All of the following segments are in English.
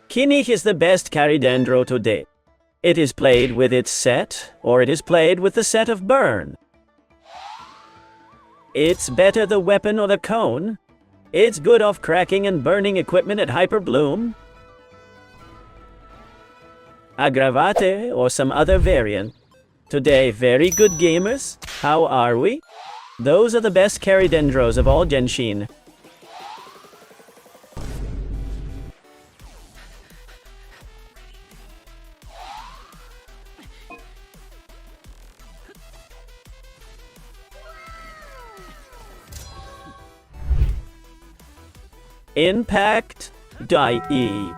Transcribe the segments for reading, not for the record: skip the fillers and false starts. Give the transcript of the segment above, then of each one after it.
Kinich is the best carry Dendro to date. It is played with its set, or it is played with the set of burn. It's better the weapon or the cone. It's good off cracking and burning equipment at Hyper Bloom. Aggravate or some other variant. Today, very good gamers. How are we? Those are the best carry Dendros of all Genshin. Impact.ie.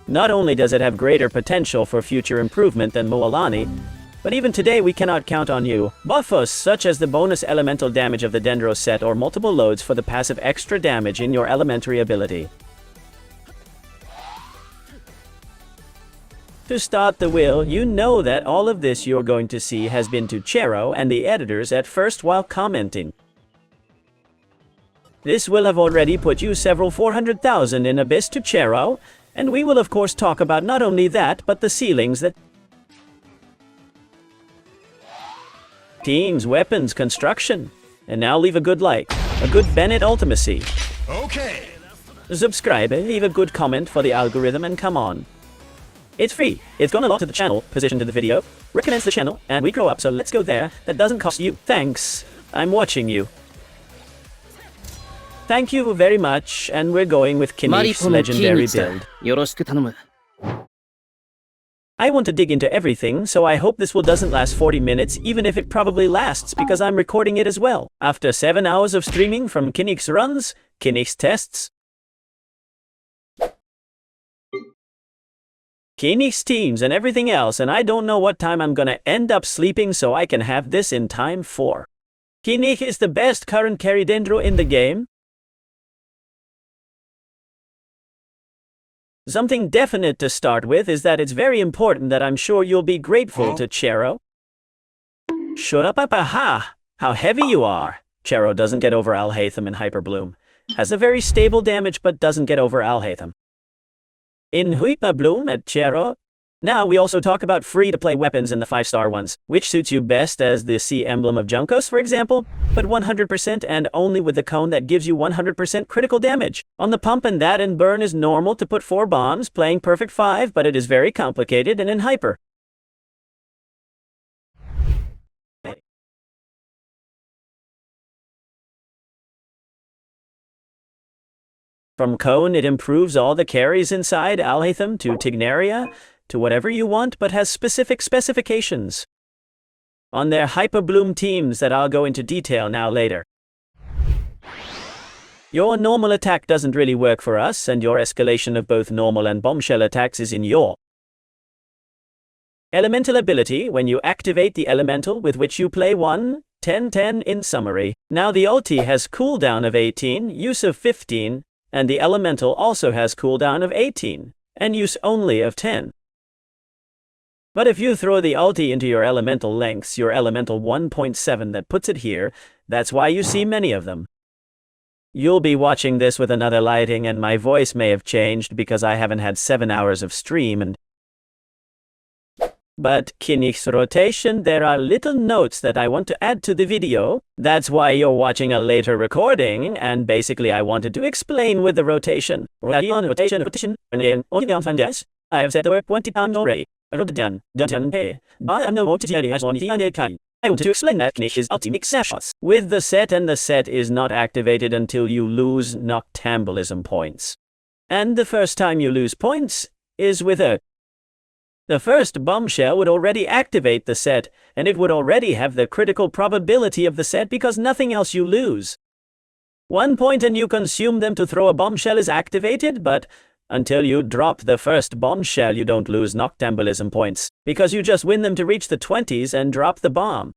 Not only does it have greater potential for future improvement than Moalani, but even today we cannot count on you. Buffos such as the bonus elemental damage of the Dendro set or multiple loads for the passive extra damage in your elementary ability. To start the wheel, you know that all of this you're going to see has been to Chero and the editors at first while commenting. This will have already put you several 400,000 in Abyss to Chero, and we will of course talk about not only that, but the ceilings that teams, weapons, construction. And now leave a good like, a good Bennett ultimacy. Okay. Subscribe, leave a good comment for the algorithm, and come on. It's free. It's gone a lot to the channel, position to the video, recommends the channel, and we grow up, so let's go there. That doesn't cost you. Thanks. I'm watching you. Thank you very much, and we're going with Kinich's legendary build. I want to dig into everything, so I hope this doesn't last 40 minutes, even if it probably lasts because I'm recording it as well. After 7 hours of streaming from Kinich's runs, Kinich's tests, Kinich's teams, and everything else, and I don't know what time I'm gonna end up sleeping so I can have this in time for. Kinich is the best current carry Dendro in the game. Something definite to start with is that it's very important that I'm sure you'll be grateful to Chero. Shut up, aha! How heavy you are! Chero doesn't get over Alhaitham in Hyper Bloom. Has a very stable damage but doesn't get over Alhaitham. In Hyper Bloom at Chero. Now we also talk about free-to-play weapons in the 5-star ones, which suits you best as the Sea Emblem of Junkos, for example, but 100% and only with the cone that gives you 100% critical damage. On the pump and that and burn is normal to put 4 bombs, playing perfect 5, but it is very complicated and in hyper. From cone it improves all the carries inside Alhaitham to Tignaria, to whatever you want, but has specific specifications on their Hyper Bloom teams that I'll go into detail now later. Your normal attack doesn't really work for us, and your escalation of both normal and bombshell attacks is in your elemental ability when you activate the elemental with which you play 1-10-10 in summary. Now the ulti has cooldown of 18, use of 15, and the elemental also has cooldown of 18, and use only of 10. But if you throw the ulti into your elemental lengths, your elemental 1.7 that puts it here, that's why you see many of them. You'll be watching this with another lighting and my voice may have changed because I haven't had 7 hours of stream But Kinich's rotation, there are little notes that I want to add to the video. That's why you're watching a later recording, and basically I wanted to explain with the rotation. I have said the word 20 times already. I want to explain that Kinich's ulti makes snapshots with the set, and the set is not activated until you lose noctambulism points. And the first time you lose points is with a the first bombshell would already activate the set, and it would already have the critical probability of the set because nothing else you lose. 1 point and you consume them to throw a bombshell is activated, but until you drop the first bombshell you don't lose noctambulism points, because you just win them to reach the 20s and drop the bomb.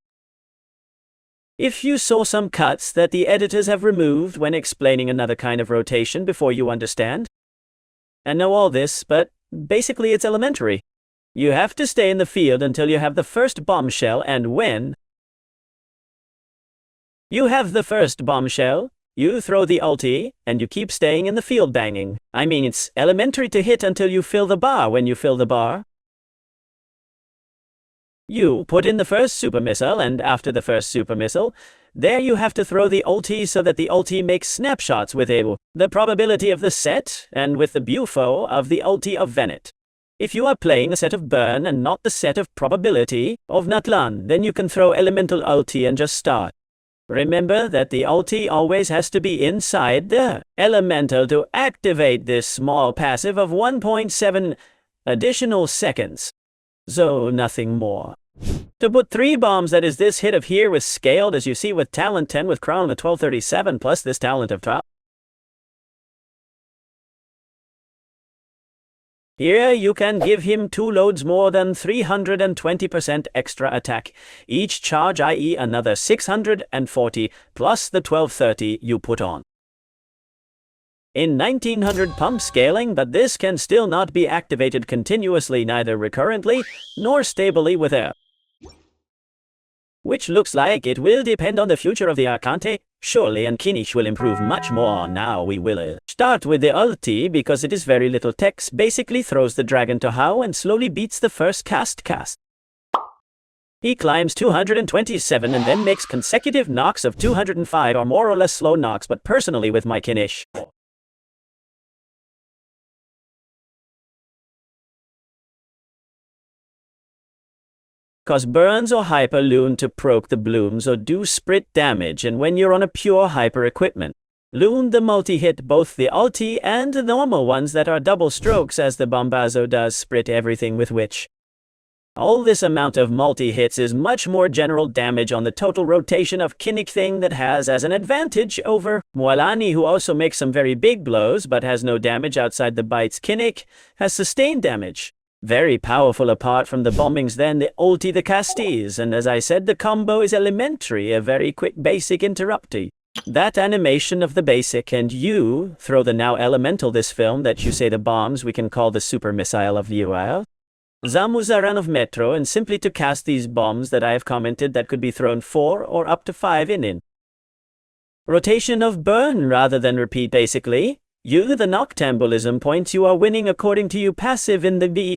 If you saw some cuts that the editors have removed when explaining another kind of rotation before you understand, and know all this, but basically it's elementary. You have to stay in the field until you have the first bombshell, and when you have the first bombshell, You throw the ulti, and you keep staying in the field banging. I mean, it's elementary to hit until you fill the bar. When you fill the bar, you put in the first super missile, and after the first super missile, there you have to throw the ulti so that the ulti makes snapshots with the probability of the set, and with the bufo of the ulti of Venet. If you are playing the set of burn and not the set of probability of NATLAN, then you can throw elemental ulti and just start. Remember that the ulti always has to be inside the elemental to activate this small passive of 1.7 additional seconds. So nothing more. To put 3 bombs, that is this hit of here was scaled as you see with talent 10 with crown of 1237 plus this talent of 12. Here you can give him 2 loads more than 320% extra attack. Each charge, i.e. another 640 plus the 1230 you put on. In 1900 pump scaling, but this can still not be activated continuously, neither recurrently nor stably with air. Which looks like it will depend on the future of the Arcante, surely, and Kinich will improve much more. Now we will start with the ulti because it is very little text, basically throws the dragon to How and slowly beats the first cast. He climbs 227 and then makes consecutive knocks of 205 or more or less slow knocks, but personally with my Kinich, cause burns or hyper loon to proc the blooms or do sprit damage, and when you're on a pure hyper equipment, loon the multi-hit both the ulti and the normal ones that are double strokes, as the Bombazo does sprit everything, with which all this amount of multi-hits is much more general damage on the total rotation of Kinich thing that has as an advantage over Moalani, who also makes some very big blows but has no damage outside the bites. Kinich has sustained damage. Very powerful apart from the bombings, then the ulti, the casties, and as I said, the combo is elementary, a very quick basic interrupty. That animation of the basic, and you throw the now elemental this film that you say the bombs we can call the super missile of the UIL. Zamuzaran of Metro, and simply to cast these bombs that I have commented that could be thrown 4 or up to 5 in. Rotation of burn rather than repeat, basically. You, the noctambulism points you are winning according to you passive in the B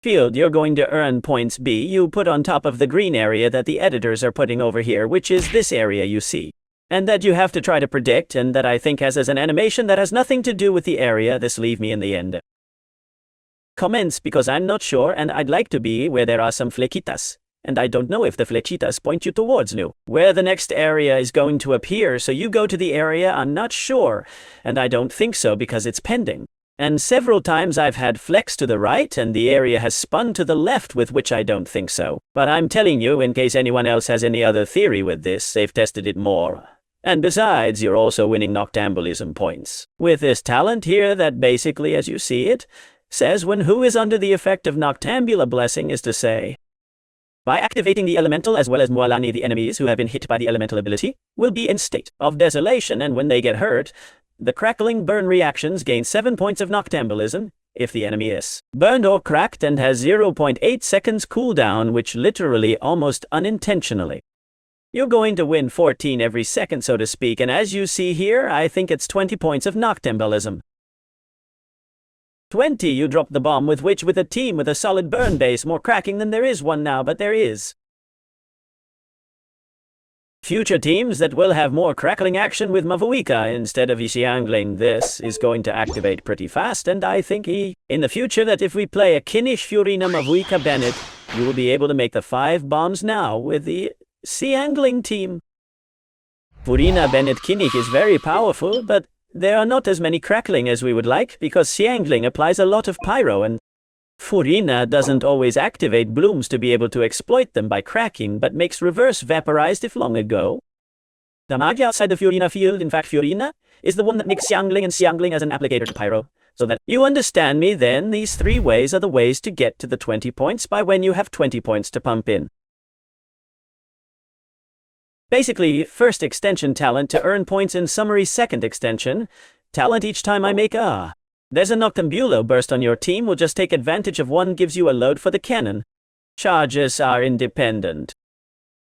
field. You're going to earn points B you put on top of the green area that the editors are putting over here, which is this area you see. And that you have to try to predict, and that I think has as an animation that has nothing to do with the area. This leave me in the end comments because I'm not sure, and I'd like to be where there are some flechitas. And I don't know if the flechitas point you towards new, where the next area is going to appear, so you go to the area. I'm not sure, and I don't think so because it's pending. And several times I've had flex to the right and the area has spun to the left, with which I don't think so. But I'm telling you, in case anyone else has any other theory with this, they've tested it more. And besides, you're also winning noctambulism points with this talent here that basically, as you see it, says when who is under the effect of noctambula blessing, is to say, by activating the elemental as well as Moalani, the enemies who have been hit by the elemental ability will be in state of desolation, and when they get hurt, the crackling burn reactions gain 7 points of noctambulism if the enemy is burned or cracked, and has 0.8 seconds cooldown, which literally almost unintentionally. You're going to win 14 every second, so to speak, and as you see here, I think it's 20 points of noctambulism. 20 you drop the bomb, with which with a team with a solid burn base, more cracking than there is one now, but there is future teams that will have more crackling action with Mavuika instead of Xiangling. This is going to activate pretty fast, and I think in the future that if we play a Kinich Furina Mavuika Bennett, you will be able to make the 5 bombs now with the Xiangling team. Furina Bennett Kinich is very powerful, but there are not as many crackling as we would like, because Xiangling applies a lot of pyro, and Furina doesn't always activate blooms to be able to exploit them by cracking, but makes reverse vaporized if long ago. The magia outside the Furina field, in fact Furina, is the one that makes Xiangling, and Xiangling as an applicator to pyro. So that you understand me, then these 3 ways are the ways to get to the 20 points by when you have 20 points to pump in. Basically, first extension talent to earn points in summary, second extension talent each time I make there's a Noctambulo burst on your team, will just take advantage of one, gives you a load for the cannon. Charges are independent.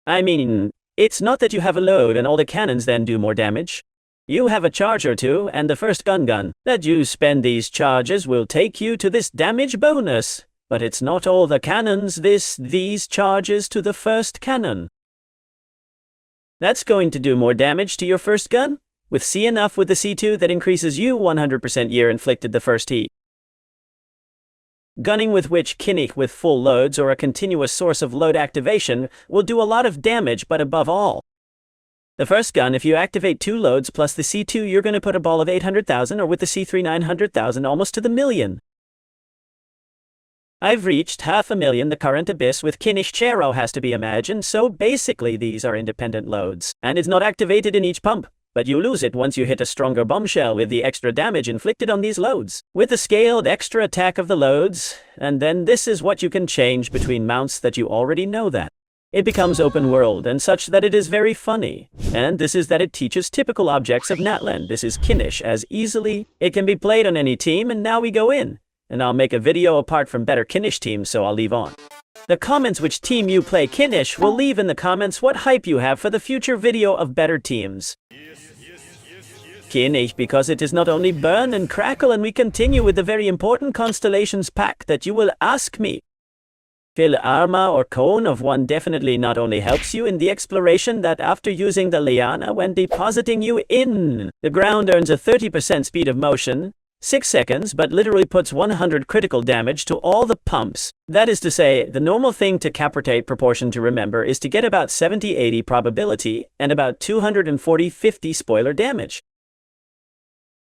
I mean, It's not that you have a load and all the cannons then do more damage. You have a charge or two, and the first gun that you spend these charges will take you to this damage bonus. But it's not all the cannons, these charges to the first cannon. That's going to do more damage to your first gun, with C enough with the C2 that increases you 100% year inflicted the first heat. Gunning with which Kinich with full loads or a continuous source of load activation will do a lot of damage, but above all, the first gun, if you activate 2 loads plus the C2, you're going to put a ball of 800,000, or with the C3 900,000, almost to the million. I've reached 500,000 the current abyss with Kinich Chero has to be imagined, so basically these are independent loads. And it's not activated in each pump, but you lose it once you hit a stronger bombshell with the extra damage inflicted on these loads. With the scaled extra attack of the loads, and then this is what you can change between mounts that you already know that. It becomes open world and such that it is very funny. And this is that it teaches typical objects of NATLAN. This is Kinich as easily. It can be played on any team, and now we go in. And I'll make a video apart from better Kinich teams, so I'll leave on the comments which team you play Kinich. Will leave in the comments what hype you have for the future video of better teams. Kinich, because it is not only burn and crackle, and we continue with the very important constellations pack that you will ask me. Fill Arma or Cone of 1 definitely not only helps you in the exploration that after using the Liana when depositing you in the ground earns a 30% speed of motion, 6 seconds, but literally puts 100 critical damage to all the pumps. That is to say, the normal thing to capitate proportion to remember is to get about 70-80 probability and about 240-50 spoiler damage.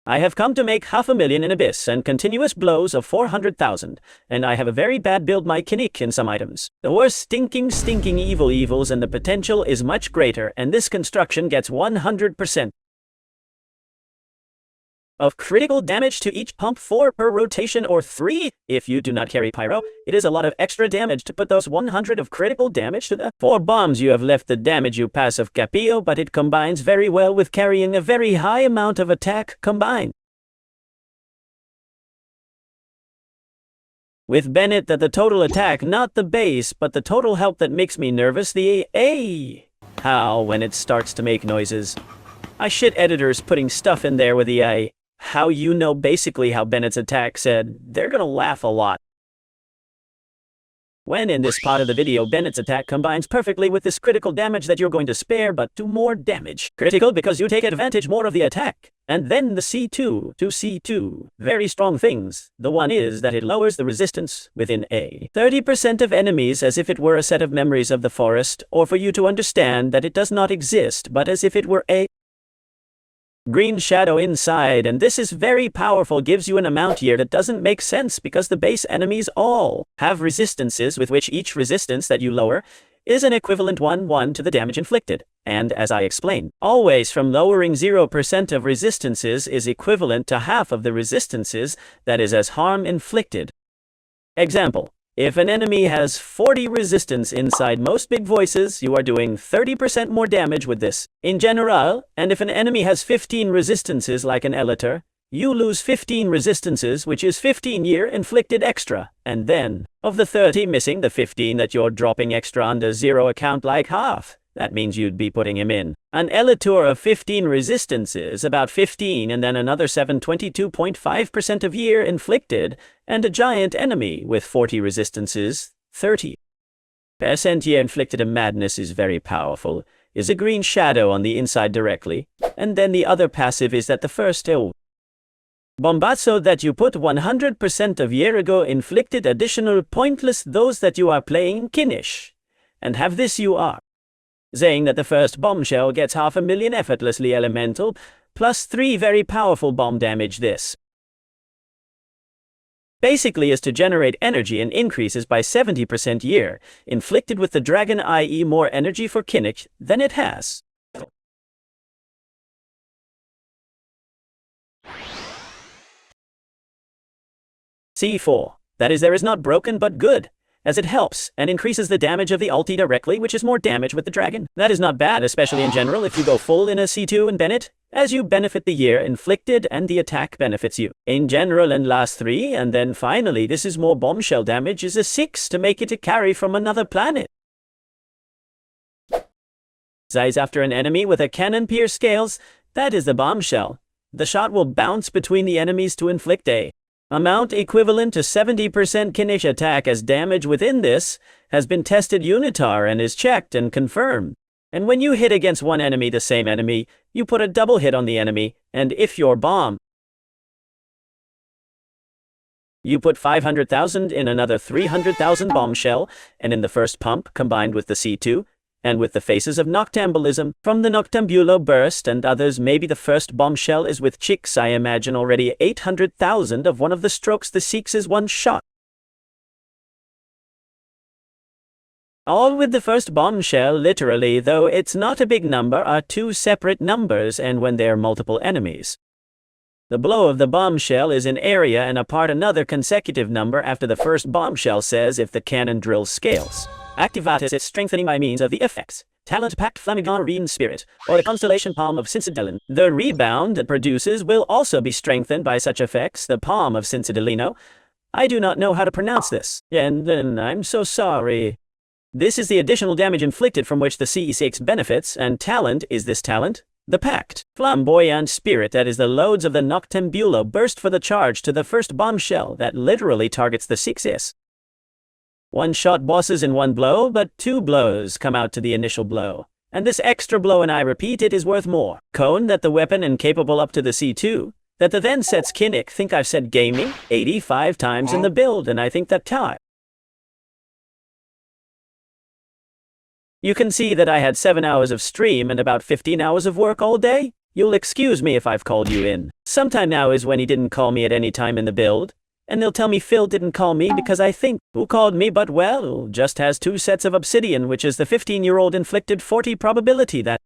I have come to make 500,000 in Abyss and continuous blows of 400,000, and I have a very bad build my Kinich in some items. The worst stinking evils, and the potential is much greater, and this construction gets 100% of critical damage to each pump, 4 per rotation or 3 if you do not carry pyro. It is a lot of extra damage to put those 100 of critical damage to the 4 bombs you have left. The damage you passive capillo, but it combines very well with carrying a very high amount of attack combined. With Bennett that the total attack, not the base, but the total help that makes me nervous, the A. How when it starts to make noises. I shit editors putting stuff in there with the A. How you know basically how Bennett's attack said, they're gonna laugh a lot. When in this part of the video, Bennett's attack combines perfectly with this critical damage that you're going to spare but do more damage. Critical because you take advantage more of the attack. And then the C2 to C2. Very strong things. The one is that it lowers the resistance within A 30% of enemies, as if it were a set of memories of the forest, or for you to understand that it does not exist, but as if it were a green shadow inside, and this is very powerful, gives you an amount here that doesn't make sense because the base enemies all have resistances with which each resistance that you lower is an equivalent 1/1 to the damage inflicted. And as I explained, always from lowering 0% of resistances is equivalent to half of the resistances that is as harm inflicted. Example. If an enemy has 40 resistance inside most big voices, you are doing 30% more damage with this. In general, and if an enemy has 15 resistances like an Elator, you lose 15 resistances, which is 15 year inflicted extra. And then, of the 30 missing, the 15 that you're dropping extra under 0 account like half. That means you'd be putting him in an Elator of 15 resistances, about 15, and then another 7, 22.5% of year inflicted, and a giant enemy with 40 resistances, 30% year inflicted. A madness is very powerful, is a green shadow on the inside directly, and then the other passive is that the first Bombazzo that you put 100% of year ago inflicted additional pointless those that you are playing Kinich, and have this you are saying that the first bombshell gets 500,000 effortlessly elemental, plus 3 very powerful bomb damage. This basically is to generate energy and increases by 70% year, inflicted with the dragon, i.e. more energy for Kinich than it has. C4. That is, there is not broken but good, as it helps and increases the damage of the ulti directly, which is more damage with the dragon. That is not bad, especially in general if you go full in a C2 and Bennett, as you benefit the year inflicted and the attack benefits you in general. And last 3, and then finally this is more bombshell damage, is a 6 to make it a carry from another planet. Size after an enemy with a cannon pierce scales, that is the bombshell. The shot will bounce between the enemies to inflict a amount equivalent to 70% Kinich attack as damage. Within this has been tested unitar and is checked and confirmed. And when you hit against one enemy, the same enemy, you put a double hit on the enemy, and if your bomb, you put 500,000 in another 300,000 bombshell, and in the first pump, combined with the C2, and with the phases of noctambulism, from the noctambulo burst and others, maybe the first bombshell is with chicks. I imagine already 800,000 of one of the strokes the seeks is one shot. All with the first bombshell, literally, though it's not a big number, are two separate numbers, and when they're multiple enemies. The blow of the bombshell is in area and apart another consecutive number after the first bombshell says if the cannon drill scales. Activates its strengthening by means of the effects. Talent-packed Flammigant Reen Spirit, or the constellation palm of Cincidellin. The rebound it produces will also be strengthened by such effects, the palm of Cincidellino. I do not know how to pronounce this, and then I'm so sorry. This is the additional damage inflicted from which the CE6 benefits, and talent is this talent. The packed flamboyant spirit, that is the loads of the noctambulo burst for the charge to the first bombshell that literally targets the 6S. One-shot bosses in one blow, but two blows come out to the initial blow. And this extra blow, and I repeat, it is worth more. Cone that the weapon and capable up to the C2, that the then sets Kinich. Think I've said gaming 85 times in the build, and I think that time. You can see that I had 7 hours of stream and about 15 hours of work all day. You'll excuse me if I've called you in. Sometime now is when he didn't call me at any time in the build. And they'll tell me Phil didn't call me because I think, who called me? But well, just has 2 sets of obsidian, which is the 15-year-old inflicted 40 probability that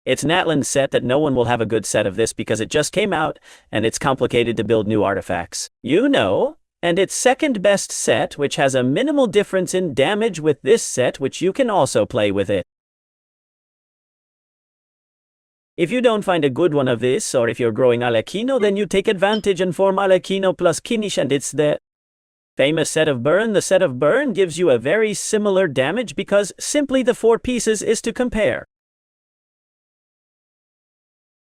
it's NATLAN's set that no one will have a good set of this because it just came out and it's complicated to build new artifacts. You know. And its second best set, which has a minimal difference in damage with this set, which you can also play with it. If you don't find a good one of this, or if you're growing Alekino, then you take advantage and form Alekino plus Kinich, and it's the famous set of Burn. The set of Burn gives you a very similar damage because simply the 4 pieces is to compare.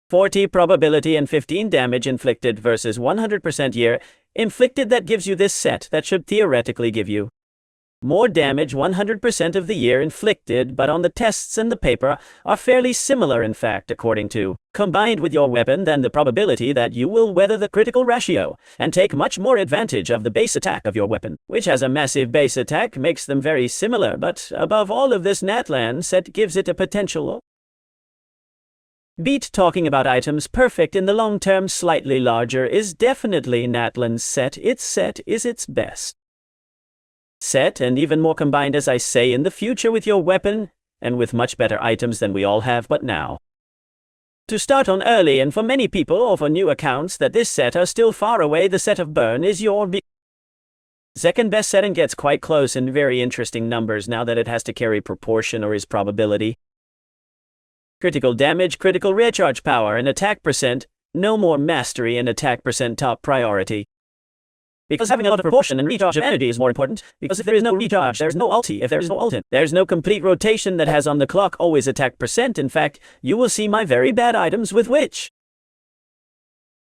40 probability and 15 damage inflicted versus 100% year inflicted. That gives you this set that should theoretically give you more damage 100% of the year inflicted, but on the tests and the paper are fairly similar, in fact, according to combined with your weapon, then the probability that you will weather the critical ratio and take much more advantage of the base attack of your weapon, which has a massive base attack, makes them very similar. But above all of this, NATLAN set gives it a potential beat. Talking about items perfect in the long term, slightly larger is definitely NATLAN's set. Its set is its best set, and even more combined, as I say, in the future with your weapon, and with much better items than we all have. But now, to start on early, and for many people or for new accounts that this set are still far away, the set of Burn is your second best set and gets quite close in very interesting numbers now that it has to carry proportion or is probability. Critical damage, critical recharge power, and attack percent. No more mastery and attack percent top priority. Because having a lot of proportion and recharge of energy is more important. Because if there is no recharge, there is no ulti. If there is no ulti, there is no complete rotation that has on the clock always attack percent. In fact, you will see my very bad items with which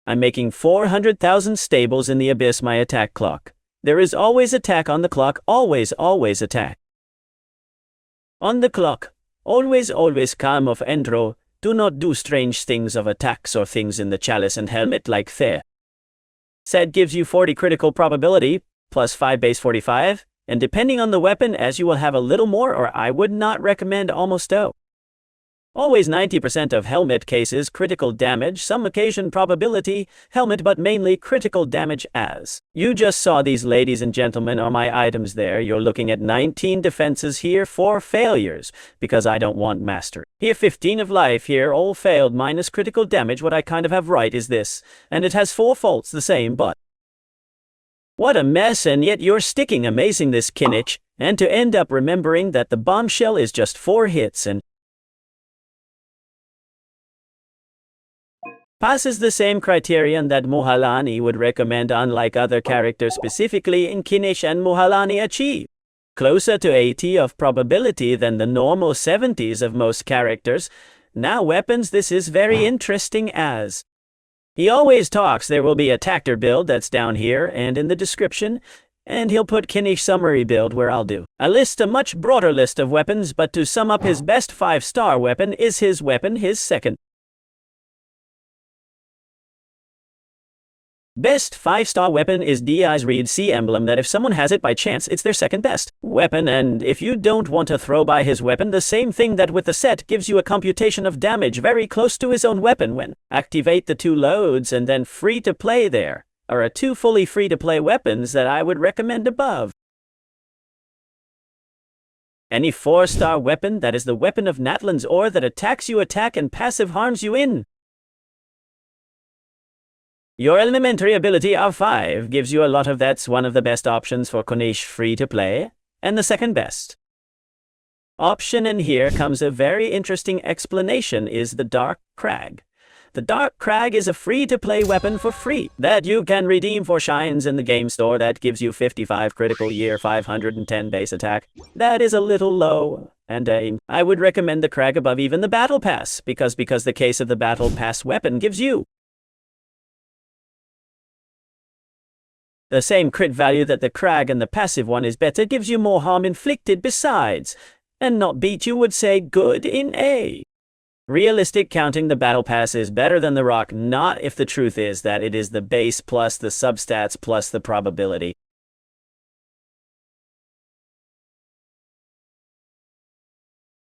I'm making 400,000 stables in the abyss my attack clock. There is always attack on the clock, always attack on the clock. Always calm of Endro, do not do strange things of attacks or things in the chalice and helmet like there. Said gives you 40 critical probability, plus 5 base 45, and depending on the weapon, as you will have a little more, or I would not recommend almost always 90% of helmet cases critical damage, some occasion probability helmet, but mainly critical damage. As you just saw, these ladies and gentlemen are my items there. You're looking at 19 defenses here, 4 failures because I don't want mastery. Here 15 of life, here all failed minus critical damage. What I kind of have right is this, and it has 4 faults the same, but what a mess, and yet you're sticking amazing this Kinich, and to end up remembering that the bombshell is just 4 hits and passes the same criterion that Muhalani would recommend, unlike other characters, specifically in Kinich and Muhalani achieve closer to 80 of probability than the normal 70s of most characters. Now weapons, this is very interesting as he always talks there will be a tactor build that's down here and in the description, and he'll put Kinich summary build where I'll do a much broader list of weapons, but to sum up, his best 5-star weapon is his weapon. His second best 5-star weapon is DI's Reed C emblem, that if someone has it by chance, it's their second best weapon. And if you don't want to throw by his weapon, the same thing that with the set gives you a computation of damage very close to his own weapon when activate the 2 loads, and then free to play there are 2 fully free to play weapons that I would recommend above. Any 4-star weapon, that is the weapon of NATLAN's ore that attacks you, attack and passive harms you in. Your elementary ability of 5 gives you a lot of that's one of the best options for Kinich free to play, and the second best option, and here comes a very interesting explanation, is the Dark Crag. The Dark Crag is a free-to-play weapon for free that you can redeem for shines in the game store that gives you 55 critical year, 510 base attack. That is a little low, and I would recommend the Crag above even the Battle Pass, because the case of the Battle Pass weapon gives you the same crit value that the Crag, and the passive one is better, gives you more harm inflicted besides, and not beat you would say good in a realistic counting. The Battle Pass is better than the Rock, not if the truth is that it is the base plus the substats plus the probability.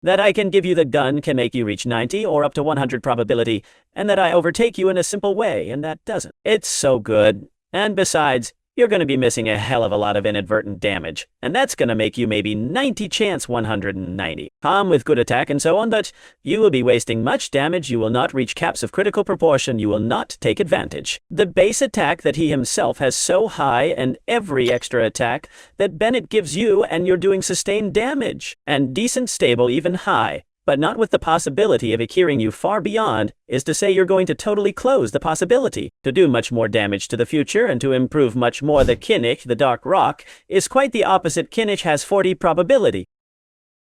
That I can give you the gun can make you reach 90 or up to 100 probability, and that I overtake you in a simple way, and that doesn't. It's so good. And besides, you're going to be missing a hell of a lot of inadvertent damage, and that's going to make you maybe 90 chance 190 harm with good attack and so on, but you will be wasting much damage, you will not reach caps of critical proportion, you will not take advantage. The base attack that he himself has so high, and every extra attack that Bennett gives you, and you're doing sustained damage, and decent stable, even high, but not with the possibility of it carrying you far beyond, is to say you're going to totally close the possibility to do much more damage to the future and to improve much more. The Kinich, the Dark Rock, is quite the opposite. Kinich has 40 probability.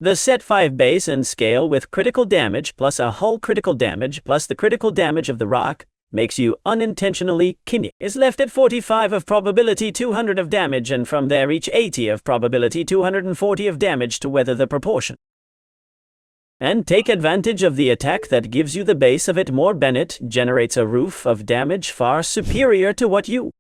The set 5 base and scale with critical damage plus a hull critical damage plus the critical damage of the Rock makes you unintentionally Kinich. Is left at 45 of probability, 200 of damage, and from there each 80 of probability, 240 of damage to weather the proportion. And take advantage of the attack that gives you the base of it more. Bennett generates a roof of damage far superior to what you.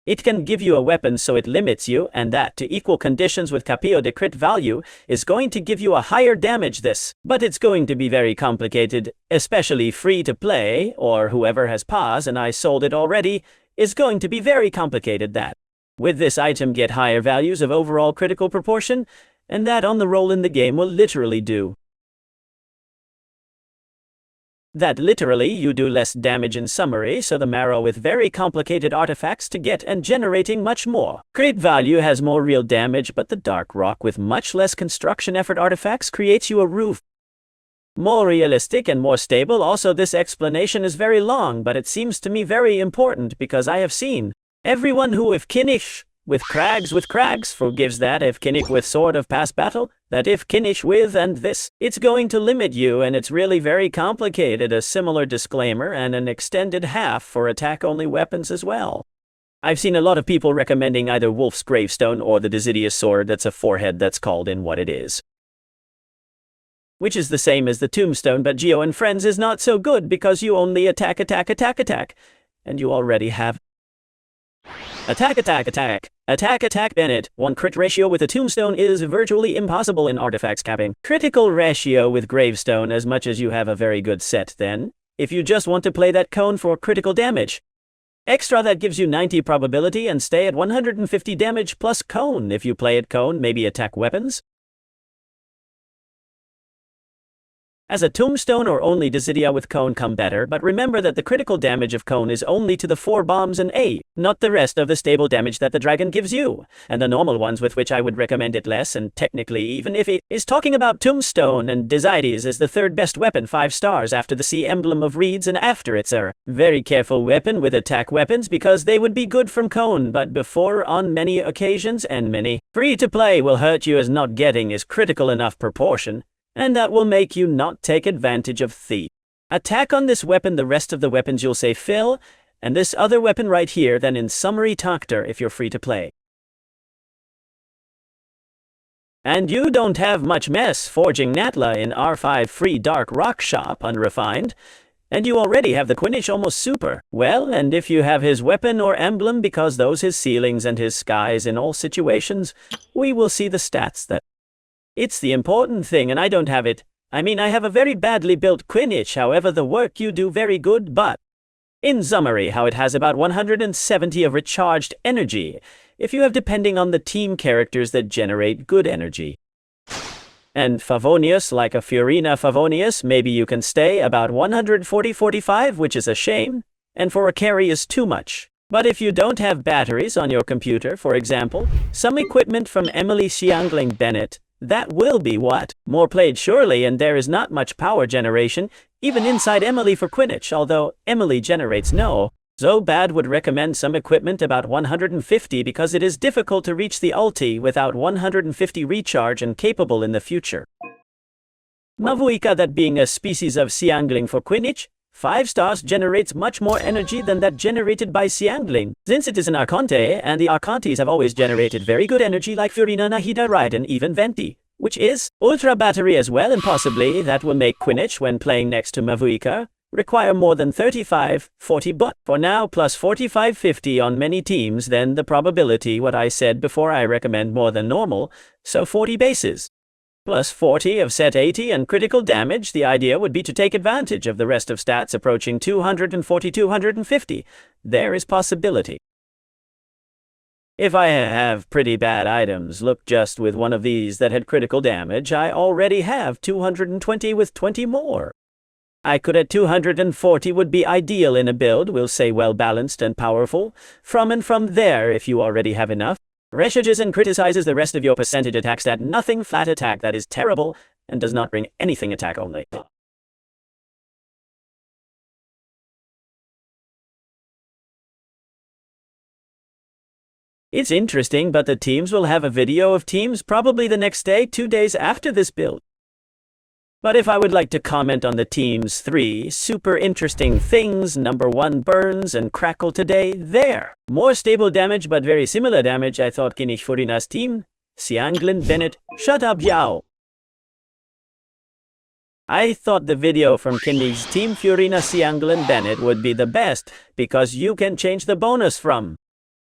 It can give you a weapon so it limits you, and that to equal conditions with Capio de crit value is going to give you a higher damage this. But it's going to be very complicated, especially free to play, or whoever has paused and I sold it already, is going to be very complicated that. With this item get higher values of overall critical proportion, and that on the roll in the game will literally do. That literally you do less damage in summary, so the marrow with very complicated artifacts to get and generating much more crit value has more real damage, but the Dark Rock with much less construction effort artifacts creates you a roof more realistic and more stable. Also, this explanation is very long, but it seems to me very important because I have seen everyone who if Kinich with crags forgives that if Kinich with sword of past battle, that if Kinich with and this, it's going to limit you, and it's really very complicated. A similar disclaimer and an extended half for attack-only weapons as well. I've seen a lot of people recommending either Wolf's Gravestone or the Decidius sword that's a forehead that's called in what it is, which is the same as the Tombstone, but Geo and Friends is not so good because you only attack, and you already have Attack, Bennett. 1 crit ratio with a Tombstone is virtually impossible in artifacts capping. Critical ratio with Gravestone as much as you have a very good set then. If you just want to play that cone for critical damage. Extra that gives you 90 probability and stay at 150 damage plus cone. If you play it cone, maybe attack weapons. As a tombstone or only Dissidia with Cone come better, but remember that the critical damage of Cone is only to the 4 bombs and A, not the rest of the stable damage that the dragon gives you, and the normal ones with which I would recommend it less, and technically even if it is talking about Tombstone and Dissides is the 3rd best weapon 5 stars after the C emblem of Reeds and after it's a very careful weapon with attack weapons because they would be good from Cone, but before on many occasions and many free-to-play will hurt you as not getting is critical enough proportion, and that will make you not take advantage of Thief. Attack on this weapon the rest of the weapons you'll say fill, and this other weapon right here then in summary Doctor if you're free to play. And you don't have much mess forging NATLAN in R5 free Dark Rock Shop unrefined, and you already have the Kinich almost super. Well, and if you have his weapon or emblem because those his ceilings and his skies in all situations, we will see the stats that it's the important thing, and I don't have it. I mean, I have a very badly built Kinich, however the work you do very good, but in summary, how it has about 170 of recharged energy, if you have depending on the team characters that generate good energy. And Favonius, like a Fiorina Favonius, maybe you can stay about 140-45, which is a shame, and for a carry is too much. But if you don't have batteries on your computer, for example, some equipment from Emily Xiangling Bennett, that will be what? More played surely, and there is not much power generation, even inside Emily for Kinich, although Emily generates no. So bad would recommend some equipment about 150 because it is difficult to reach the ulti without 150 recharge and capable in the future. Mavuika, that being a species of Xiangling for Kinich, 5 stars generates much more energy than that generated by Xiangling, since it is an Archonte, and the Archontes have always generated very good energy like Fiorina, Nahida, Raiden, even Venti, which is Ultra Battery as well, and possibly that will make Kinich, when playing next to Mavuika, require more than 35-40, but for now plus 45-50 on many teams, then the probability, what I said before, I recommend more than normal, so 40 bases. Plus 40 of set 80 and critical damage, the idea would be to take advantage of the rest of stats approaching 240-250. There is possibility. If I have pretty bad items, look just with one of these that had critical damage, I already have 220 with 20 more. I could at 240 would be ideal in a build, we'll say well balanced and powerful. From there, if you already have enough. Reshages and criticizes the rest of your percentage attack stat, nothing flat attack that is terrible and does not bring anything attack only. It's interesting, but the teams will have a video of teams probably the next day, 2 days after this build. But if I would like to comment on the team's 3 super interesting things, number 1, Burns and Crackle today, there. More stable damage but very similar damage, I thought Kinich Fiorina's team. Xiangling Bennett, shut up Yao. I thought the video from Kinich's team Fiorina Xiangling Bennett would be the best, because you can change the bonus from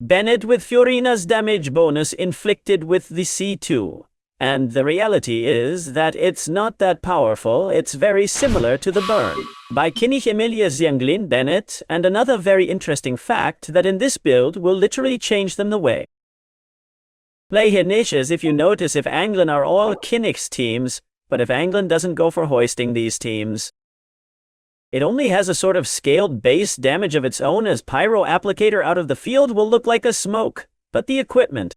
Bennett with Fiorina's damage bonus inflicted with the C2. And the reality is that it's not that powerful, it's very similar to the burn by Kinich Emilia Xiangling Bennett, and another very interesting fact that in this build will literally change them the way. Play Kinich as if you notice if Anglin are all Kinich's teams, but if Anglin doesn't go for hoisting these teams. It only has a sort of scaled base damage of its own, as Pyro Applicator out of the field will look like a smoke, but the equipment.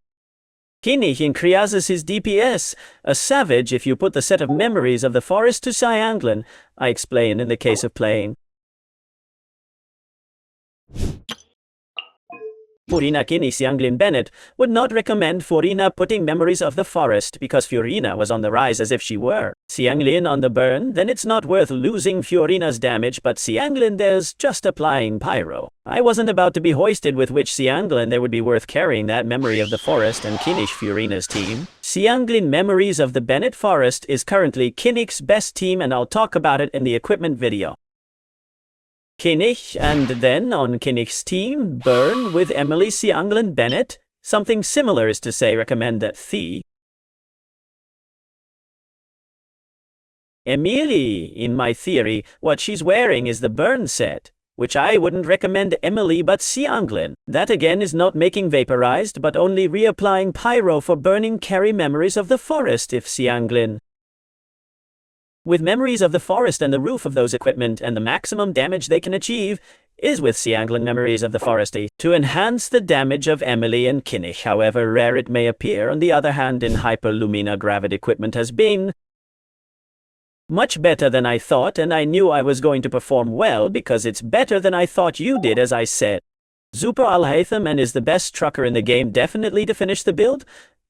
Kinich increases his DPS, a savage if you put the set of memories of the forest to Xiangling, I explain in the case of playing Fiorina. Kinich Xiangling Bennett would not recommend Fiorina putting memories of the forest because Fiorina was on the rise as if she were Xiangling on the burn, then it's not worth losing Fiorina's damage, but Xiangling there's just applying Pyro. I wasn't about to be hoisted with which Xiangling there would be worth carrying that memory of the forest and Kinich Fiorina's team. Xiangling Memories of the Bennett Forest is currently Kinich's best team, and I'll talk about it in the equipment video. Kinich, and then on Kinich's team, Burn with Emily Xiangling Bennett. Something similar is to say recommend that Emily, in my theory, what she's wearing is the Burn set, which I wouldn't recommend Emily but Xiangling. That again is not making vaporized but only reapplying Pyro for burning carry memories of the forest if Xiangling with memories of the forest and the roof of those equipment, and the maximum damage they can achieve is with Xiangling memories of the forest to enhance the damage of Emily and Kinich, however rare it may appear. On the other hand, in Hyperlumina Gravid equipment has been much better than I thought, and I knew I was going to perform well because it's better than I thought you did, as I said. Zupa Al-Haytham and is the best trucker in the game, definitely to finish the build,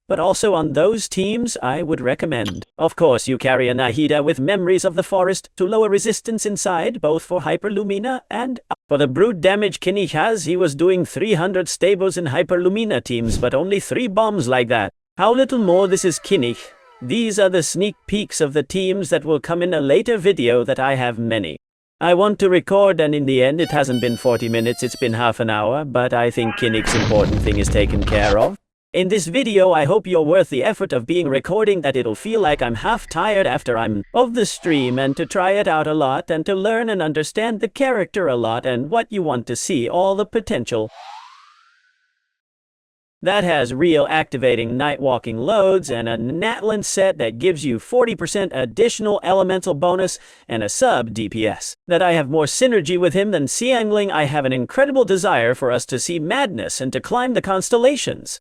but also on those teams I would recommend. Of course, you carry a Nahida with memories of the forest to lower resistance inside, both for Hyperlumina and for the brute damage Kinich has. He was doing 300 stables in Hyperlumina teams, but only 3 bombs like that. How little more this is Kinich. These are the sneak peeks of the teams that will come in a later video that I have many. I want to record, and in the end it hasn't been 40 minutes, it's been half an hour, but I think Kinich's important thing is taken care of. In this video I hope you're worth the effort of being recording, that it'll feel like I'm half tired after I'm of the stream, and to try it out a lot and to learn and understand the character a lot and what you want to see, all the potential. That has real activating night walking loads and a NATLAN set that gives you 40% additional elemental bonus and a sub DPS. That I have more synergy with him than Xiangling. I have an incredible desire for us to see madness and to climb the constellations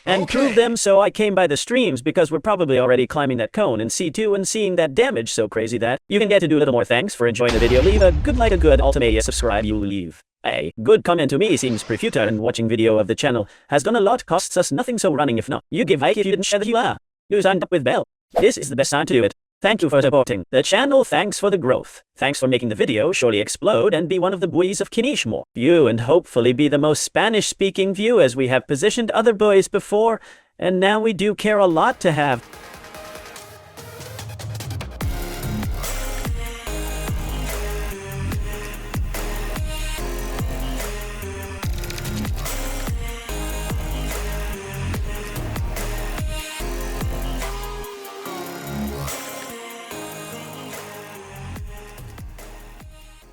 and prove them, so I came by the streams because we're probably already climbing that cone in C2 and seeing that damage so crazy that you can get to do a little more. Thanks for enjoying the video. Leave a good like, a good ultimate subscribe. You leave a good comment to me seems prefuture, and watching video of the channel has done a lot, costs us nothing, so running if not. You give like if you didn't share that you are. You signed up with bell. This is the best time to do it. Thank you for supporting the channel, thanks for the growth, thanks for making the video surely explode and be one of the boys of Kinich more view, and hopefully be the most Spanish speaking view, as we have positioned other boys before, and now we do care a lot to have